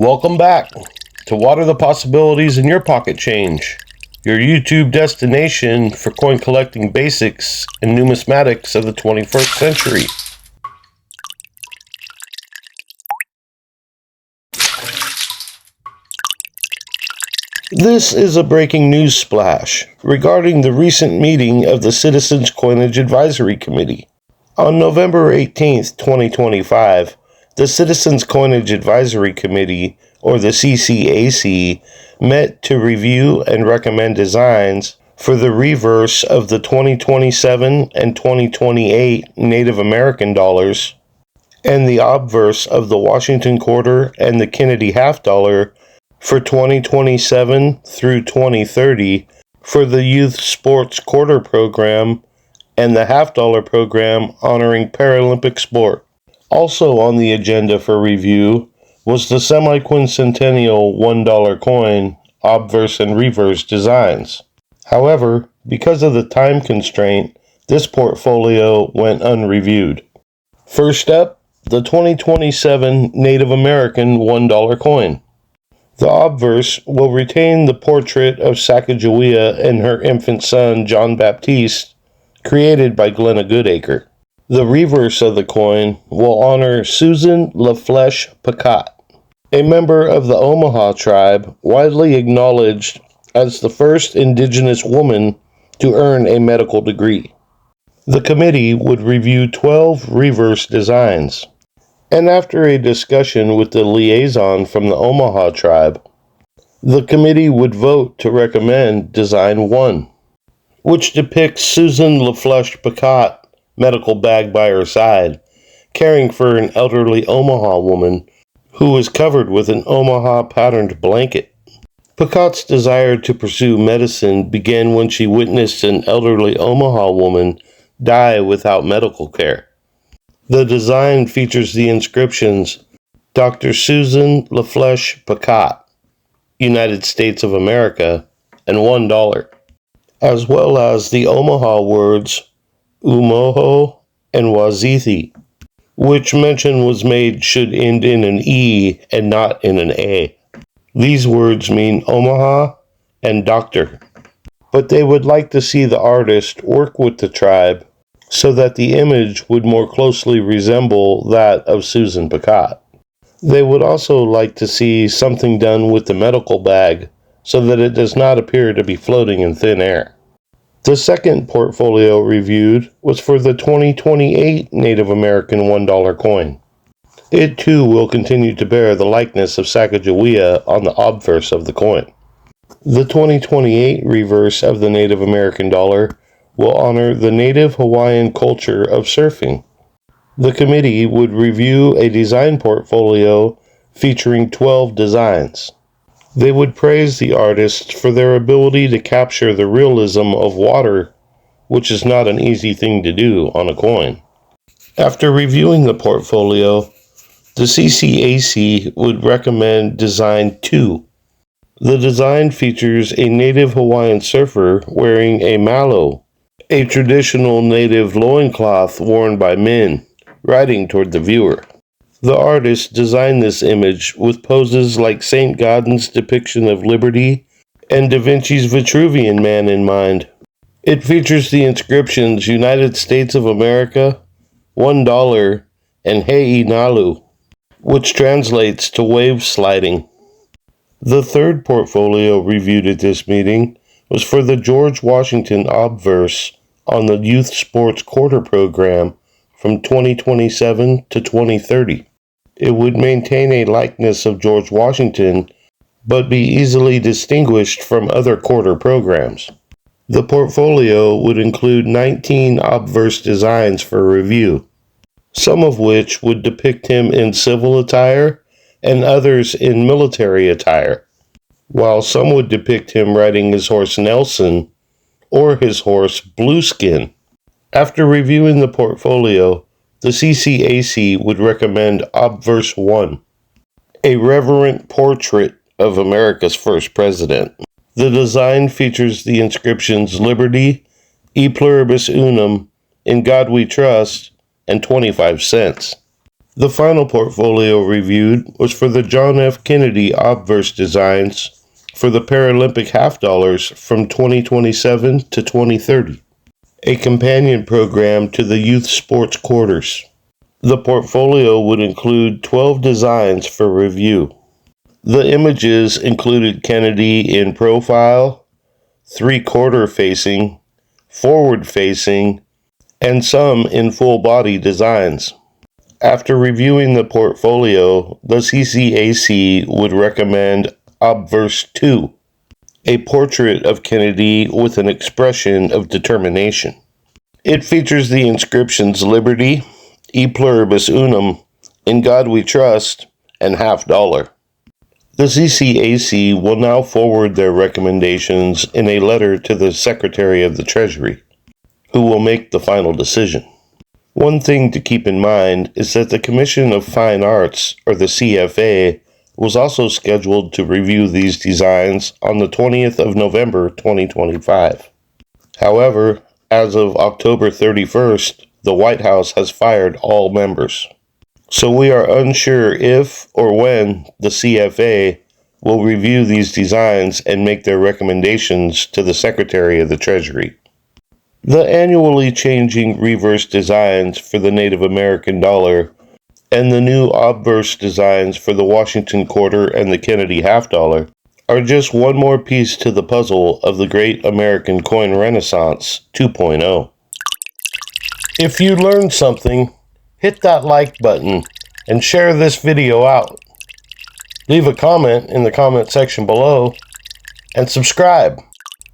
Welcome back to Water the Possibilities in Your Pocket Change, your YouTube destination for coin collecting basics and numismatics of the 21st century. This is a breaking news splash regarding the recent meeting of the Citizens Coinage Advisory Committee. On November 18, 2025, the Citizens Coinage Advisory Committee, or the CCAC, met to review and recommend designs for the reverse of the 2027 and 2028 Native American dollars and the obverse of the Washington quarter and the Kennedy half dollar for 2027 through 2030 for the Youth Sports Quarter Program and the half dollar program honoring Paralympic sport. Also on the agenda for review was the semiquinncentennial $1 coin, obverse and reverse designs. However, because of the time constraint, this portfolio went unreviewed. First up, the 2027 Native American $1 coin. The obverse will retain the portrait of Sacagawea and her infant son John Baptiste, created by Glenna Goodacre. The reverse of the coin will honor Susan LaFlèche Pacat, a member of the Omaha tribe, widely acknowledged as the first indigenous woman to earn a medical degree. The committee would review 12 reverse designs, and after a discussion with the liaison from the Omaha tribe, the committee would vote to recommend Design 1, which depicts Susan LaFlèche Pacat, medical bag by her side, caring for an elderly Omaha woman who was covered with an Omaha patterned blanket. Pacat's desire to pursue medicine began when she witnessed an elderly Omaha woman die without medical care. The design features the inscriptions Dr. Susan LaFlèche Pacat, United States of America, and $1, as well as the Omaha words Umoho and Wazithi, which mention was made should end in an E and not in an A. These words mean Omaha and doctor, but they would like to see the artist work with the tribe so that the image would more closely resemble that of Susan Pacat. They would also like to see something done with the medical bag so that it does not appear to be floating in thin air. The second portfolio reviewed was for the 2028 Native American $1 coin. It too will continue to bear the likeness of Sacagawea on the obverse of the coin. The 2028 reverse of the Native American dollar will honor the Native Hawaiian culture of surfing. The committee would review a design portfolio featuring 12 designs. They would praise the artists for their ability to capture the realism of water, which is not an easy thing to do on a coin. After reviewing the portfolio, the CCAC would recommend Design 2. The design features a native Hawaiian surfer wearing a malo, a traditional native loincloth worn by men, riding toward the viewer. The artist designed this image with poses like St. Gaudens's depiction of liberty and Da Vinci's Vitruvian Man in mind. It features the inscriptions United States of America, $1, and Hei Nalu, which translates to wave sliding. The third portfolio reviewed at this meeting was for the George Washington obverse on the Youth Sports Quarter Program from 2027 to 2030. It would maintain a likeness of George Washington, but be easily distinguished from other quarter programs. The portfolio would include 19 obverse designs for review, some of which would depict him in civil attire and others in military attire, while some would depict him riding his horse Nelson or his horse Blueskin. After reviewing the portfolio, the CCAC would recommend Obverse 1, a reverent portrait of America's first president. The design features the inscriptions Liberty, E Pluribus Unum, In God We Trust, and 25 cents. The final portfolio reviewed was for the John F. Kennedy obverse designs for the Paralympic half dollars from 2027 to 2030, a companion program to the youth sports quarters. The portfolio would include 12 designs for review. The images included Kennedy in profile, three-quarter facing, forward facing, and some in full body designs. After reviewing the portfolio, the CCAC would recommend obverse 2, a portrait of Kennedy with an expression of determination. It features the inscriptions Liberty, E Pluribus Unum, In God We Trust, and half dollar. The CCAC will now forward their recommendations in a letter to the Secretary of the Treasury, who will make the final decision. One thing to keep in mind is that the Commission of Fine Arts, or the CFA, was also scheduled to review these designs on the 20th of November 2025. However, as of October 31st, the White House has fired all members. So we are unsure if or when the CFA will review these designs and make their recommendations to the Secretary of the Treasury. The annually changing reverse designs for the Native American dollar and the new obverse designs for the Washington quarter and the Kennedy half dollar are just one more piece to the puzzle of the Great American Coin Renaissance 2.0. If you learned something, hit that like button and share this video out. Leave a comment in the comment section below and subscribe.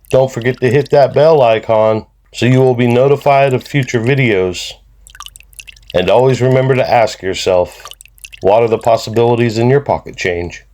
Don't forget to hit that bell icon so you will be notified of future videos. And always remember to ask yourself, what are the possibilities in your pocket change?